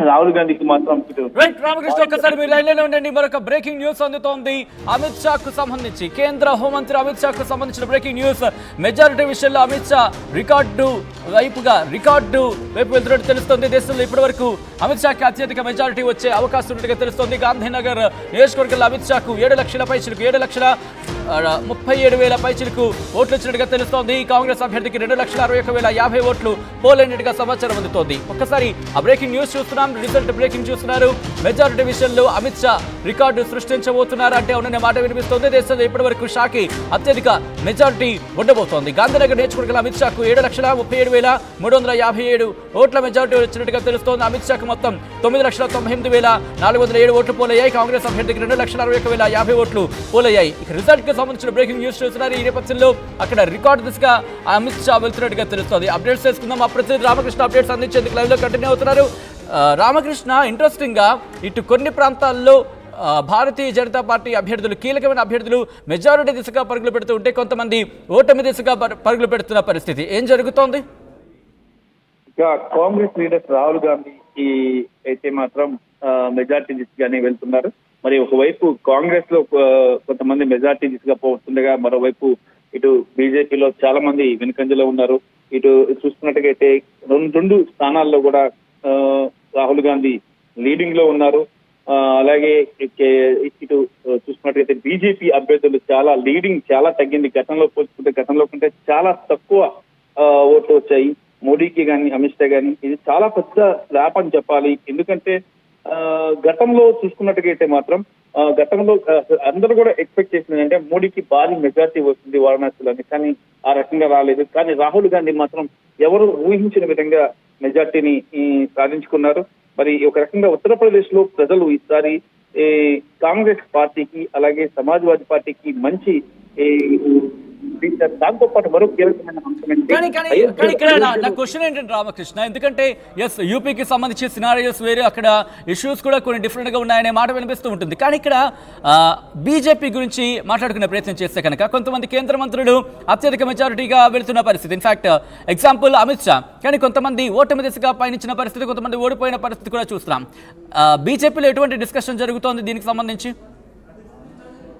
రాహుల్ గాంధీకి మాత్రం రైట్ రామకృష్ణ, ఒక్కసారి మీరు లైన్లోనే ఉండండి. మరొక బ్రేకింగ్ న్యూస్ అందుతోంది. అమిత్ షా కు సంబంధించి, కేంద్ర హోంమంత్రి అమిత్ షా కు సంబంధించిన బ్రేకింగ్ న్యూస్. మెజారిటీ విషయంలో అమిత్ షా రికార్డు వైపు వెళ్తున్నట్టు తెలుస్తోంది. దేశంలో ఇప్పటి వరకు అమిత్ షాకి అత్యధిక మెజారిటీ వచ్చే అవకాశం ఉన్నట్టుగా తెలుస్తోంది. గాంధీనగర్ నియోజకవర్గంలో అమిత్ షాకు 7,00,000 పైచిలకు 7,37,000 పైచిలకు ఓట్లు వచ్చినట్టుగా తెలుస్తోంది. కాంగ్రెస్ అభ్యర్థికి 2,61,50 ఓట్లు పోలైనట్టుగా సమాచారం అందుతోంది. ఒక్కసారి ఆ బ్రేకింగ్ న్యూస్ చూస్తున్నాం. రిజల్ట్ బ్రేకింగ్ చూస్తున్నారు. మెజారిటీ విషయంలో అమిత్ షా రికార్డు సృష్టించబోతున్నారు అంటే అవుననే మాట వినిపిస్తోంది. దేశంలో ఇప్పటి వరకు షాకి అత్యధిక మెజారిటీ ఉండబోతోంది. గాంధీనగర్ నియోజకవర్గంలో అమిత్ షాకు 7,37,357 ఓట్ల మెజారిటీ వచ్చినట్టుగా తెలుస్తోంది. అమిత్ షాకు మొత్తం 9,98,407 ఓట్లు పోలయ్యాయి. కాంగ్రెస్ అభ్యర్థికి 2,61,50 ఓట్లు పోలయ్యాయి. ఇక రిజల్ట్ కి సంబంధించిన బ్రేకింగ్ న్యూస్ చూస్తున్నారు. ఈ నేపథ్యంలో అక్కడ రికార్డు దిశగా అమిత్ షా వెళ్తున్నట్టుగా తెలుస్తోంది. అప్డేట్స్ చేసుకుందాం. మా ప్రతినిధి రామకృష్ణ అప్డేట్స్ అందించేందుకు లైవ్ లో కంటిన్యూ అవుతున్నారు. రామకృష్ణ, ఇంట్రెస్టింగ్ గా ఇటు కొన్ని ప్రాంతాల్లో భారతీయ జనతా పార్టీ అభ్యర్థులు, కీలకమైన అభ్యర్థులు మెజారిటీ దిశగా పరుగులు పెడుతూ ఉంటే కొంతమంది ఓటమి దిశగా పరుగులు పెడుతున్న పరిస్థితి ఏం జరుగుతోంది? ఇక కాంగ్రెస్ లీడర్స్ రాహుల్ గాంధీ అయితే మాత్రం మెజార్టీ దిశగానే వెళ్తున్నారు. మరి ఒకవైపు కాంగ్రెస్ లో కొంతమంది మెజార్టీ దిశగా పోతుండగా, మరోవైపు ఇటు బీజేపీలో చాలా మంది వెనుకంజలో ఉన్నారు. ఇటు చూస్తున్నట్టుగైతే రెండు స్థానాల్లో కూడా రాహుల్ గాంధీ లీడింగ్ లో ఉన్నారు. అలాగే ఇటు చూసుకున్నట్టుగైతే బీజేపీ అభ్యర్థులు లీడింగ్ చాలా తగ్గింది. గతంలో కంటే చాలా తక్కువ ఓట్లు వచ్చాయి మోడీకి కానీ అమిత్ షా కానీ. ఇది చాలా పెద్ద స్లాప్ అని చెప్పాలి. ఎందుకంటే గతంలో చూసుకున్నట్టుగైతే మాత్రం గతంలో అందరూ కూడా ఎక్స్పెక్ట్ చేసింది అంటే మోడీకి భారీ మెజార్టీ వస్తుంది వారణాసిలో, కానీ ఆ రకంగా రాలేదు. కానీ రాహుల్ గాంధీ మాత్రం ఎవరు ఊహించిన విధంగా మెజార్టీని సాధించుకున్నారు. మరి ఒక రకంగా ఉత్తరప్రదేశ్ లో ప్రజలు ఈసారి కాంగ్రెస్ పార్టీకి అలాగే సమాజ్వాదీ పార్టీకి మంచి దాంతో పాటు మరో కీలకమైన అంశం నా క్వశ్చన్ ఏంటంటే రామకృష్ణ, ఎందుకంటే ఎస్ యూపీకి సంబంధించి సినారియోస్ వేరే, అక్కడ ఇష్యూస్ కూడా కొన్ని డిఫరెంట్ గా ఉన్నాయనే మాట వినిపిస్తూ ఉంటుంది. కానీ ఇక్కడ బీజేపీ గురించి మాట్లాడుకునే ప్రయత్నం చేస్తే కనుక కొంతమంది కేంద్ర మంత్రులు అత్యధిక మెజారిటీగా వెళుతున్న పరిస్థితి. ఇన్ఫాక్ట్ ఎగ్జాంపుల్ అమిత్ షా, కానీ కొంతమంది ఓటమి దిశగా పయనించిన పరిస్థితి, కొంతమంది ఓడిపోయిన పరిస్థితి కూడా చూస్తున్నాం. బీజేపీలో ఎటువంటి డిస్కషన్ జరుగుతోంది దీనికి సంబంధించి?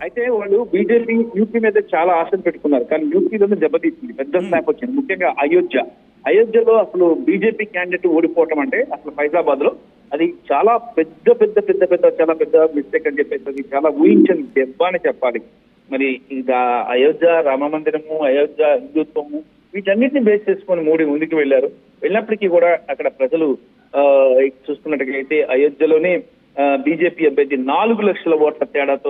అయితే వాళ్ళు బీజేపీ యూపీ మీద చాలా ఆశలు పెట్టుకున్నారు, కానీ యూపీలోనే దెబ్బతీసింది, పెద్ద స్నాప్ వచ్చింది. ముఖ్యంగా అయోధ్యలో అసలు బీజేపీ క్యాండిడేట్ ఓడిపోవటం అంటే అసలు ఫైజాబాద్ లో అది చాలా చాలా పెద్ద మిస్టేక్ అని చెప్పేసి అది చాలా ఊహించని దెబ్బ అని చెప్పాలి. మరి ఇంకా అయోధ్య రామ మందిరము, అయోధ్య హిందుత్వము, వీటన్నిటిని బేస్ చేసుకొని మోడీ ముందుకు వెళ్ళినప్పటికీ కూడా అక్కడ ప్రజలు చూసుకున్నట్టుగా అయోధ్యలోనే బీజేపీ అభ్యర్థి 4 లక్షల ఓట్ల తేడాతో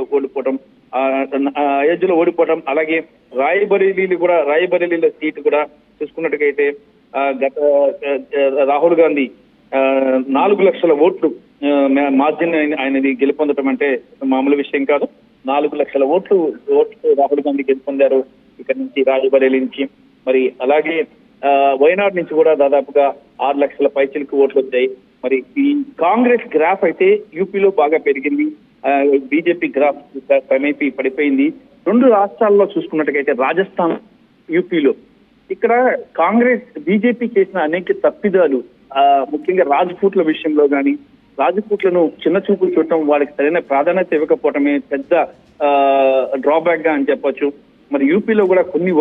అయోధ్యలో ఓడిపోవడం. అలాగే రాయబరేలీలో సీటు కూడా చూసుకున్నట్టుగైతే గత రాహుల్ గాంధీ 4 లక్షల ఓట్లు మార్జిన్ ఆయనది గెలుపొందడం అంటే మామూలు విషయం కాదు. 4 లక్షల ఓట్లు రాహుల్ గాంధీ గెలుపొందారు ఇక్కడ నుంచి, రాయబరేలీ నుంచి. మరి అలాగే వయనాడ్ నుంచి కూడా దాదాపుగా 6 లక్షల పైచిలకు ఓట్లు వచ్చాయి. మరి ఈ కాంగ్రెస్ గ్రాఫ్ అయితే యూపీలో బాగా పెరిగింది, బీజేపీ గ్రాఫ్ క్రమేపీ పడిపోయింది. 2 రాష్ట్రాల్లో చూసుకున్నట్టుగైతే రాజస్థాన్, యూపీలో ఇక్కడ కాంగ్రెస్ బీజేపీ చేసిన అనేక తప్పిదాలు, ముఖ్యంగా రాజ్పూట్ల విషయంలో కానీ, రాజ్పూట్లను చిన్న చూపులు చూడటం, వాళ్ళకి సరైన ప్రాధాన్యత ఇవ్వకపోవటమే పెద్ద డ్రాబ్యాక్ గా అని చెప్పొచ్చు. మరి యూపీలో కూడా కొన్ని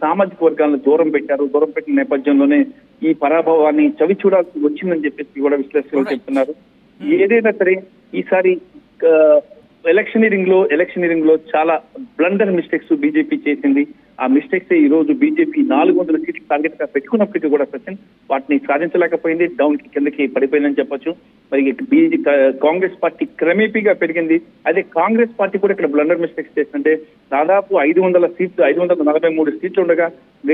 సామాజిక వర్గాలను దూరం పెట్టిన నేపథ్యంలోనే ఈ పరాభవాన్ని చవి చూడాల్సి వచ్చిందని చెప్పేసి కూడా విశ్లేషకులు చెప్తున్నారు. ఏదైనా సరే ఈసారి ఎలక్షనీరింగ్ లో చాలా బ్లండర్ మిస్టేక్స్ బీజేపీ చేసింది. ఆ మిస్టేక్స్ ఈ రోజు బీజేపీ 400 సీట్లు టార్గెట్ గా పెట్టుకున్నప్పటికీ కూడా సచిన్ వాటిని సాధించలేకపోయింది, డౌన్ కిందకి పడిపోయిందని చెప్పొచ్చు. మరి కాంగ్రెస్ పార్టీ క్రమేపీగా పెరిగింది. అదే కాంగ్రెస్ పార్టీ కూడా ఇక్కడ బ్లండర్ మిస్టేక్స్ చేస్తుంటే దాదాపు 543 సీట్లు ఉండగా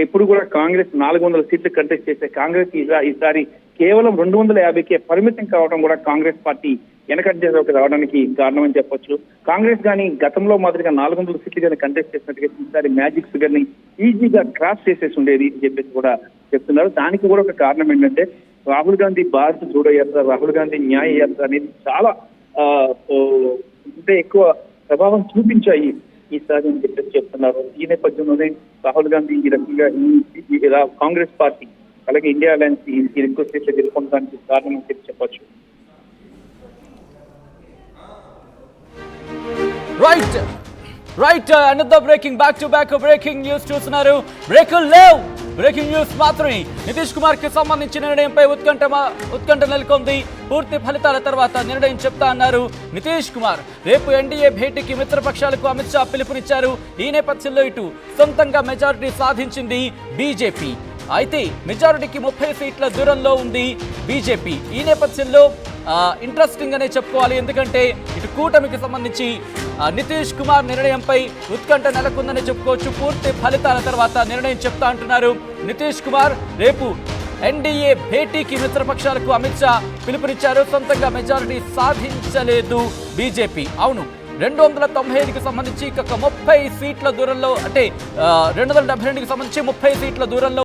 ఎప్పుడు కూడా కాంగ్రెస్ 400 సీట్లు కంటెస్ట్ చేసే కాంగ్రెస్ ఈసారి కేవలం 250కే పరిమితం కావడం కూడా కాంగ్రెస్ పార్టీ వెనకడ్డలోకి రావడానికి కారణం అని చెప్పొచ్చు. కాంగ్రెస్ కానీ గతంలో మాదిరిగా 400 సీట్లు కానీ కంటెస్ట్ చేసినట్టుగా ఈసారి మ్యాజిక్ ఫిగర్ ని ఈజీగా క్రాస్ చేసేసి ఉండేది అని చెప్పేసి కూడా చెప్తున్నారు. దానికి కూడా ఒక కారణం ఏంటంటే రాహుల్ గాంధీ భారత్ జోడో యాత్ర, రాహుల్ గాంధీ న్యాయ యాత్ర అనేది చాలా ఎక్కువ ప్రభావం చూపించాయి ఈసారి అని చెప్పేసి చెప్తున్నారు. ఈ నేపథ్యంలోనే రాహుల్ గాంధీ ఈ రకంగా కాంగ్రెస్ పార్టీ అలాగే ఇండియా అలయన్స్ ఈ ఎక్కువ సీట్లు గెలుపొందడానికి కారణం అని చెప్పి చెప్పొచ్చు. Right another breaking back to back breaking news చూస్తున్నారు. బ్రేకులు లేవు, బ్రేకింగ్ న్యూస్ మాత్రమే. నితీష్ కుమార్ కి సంబంధించిన నిర్ణయంపై ఉత్కంఠ నెలకొంది. పూర్తి ఫలితాల తర్వాత నిర్ణయం చెప్తా అన్నారు నితీష్ కుమార్. రేపు ఎన్డీఏ భేటీకి మిత్రపక్షాలకు అమిత్ షా పిలుపునిచ్చారు. ఈ నేపథ్యంలో ఇటు సొంతంగా మెజారిటీ సాధించింది బీజేపీ. అయితే మెజారిటీకి 30 సీట్ల దూరంలో ఉంది బీజేపీ. ఈ నేపథ్యంలో ఇంట్రెస్టింగ్ అనే చెప్పుకోవాలి. ఎందుకంటే ఇటు కూటమికి సంబంధించి నితీష్ కుమార్ నిర్ణయంపై ఉత్కంఠ నెలకొందని చెప్పుకోవచ్చు. పూర్తి ఫలితాల తర్వాత నిర్ణయం చెప్తా అంటున్నారు నితీష్ కుమార్. రేపు ఎన్డీఏ భేటీకి మిత్రపక్షాలకు అమిత్ షా పిలుపునిచ్చారు. సొంతంగా మెజారిటీ సాధించలేదు బీజేపీ. అవును, 295కి సంబంధించి 30 సీట్ల దూరంలో, అంటే 272కి సంబంధించి 30 సీట్ల దూరంలో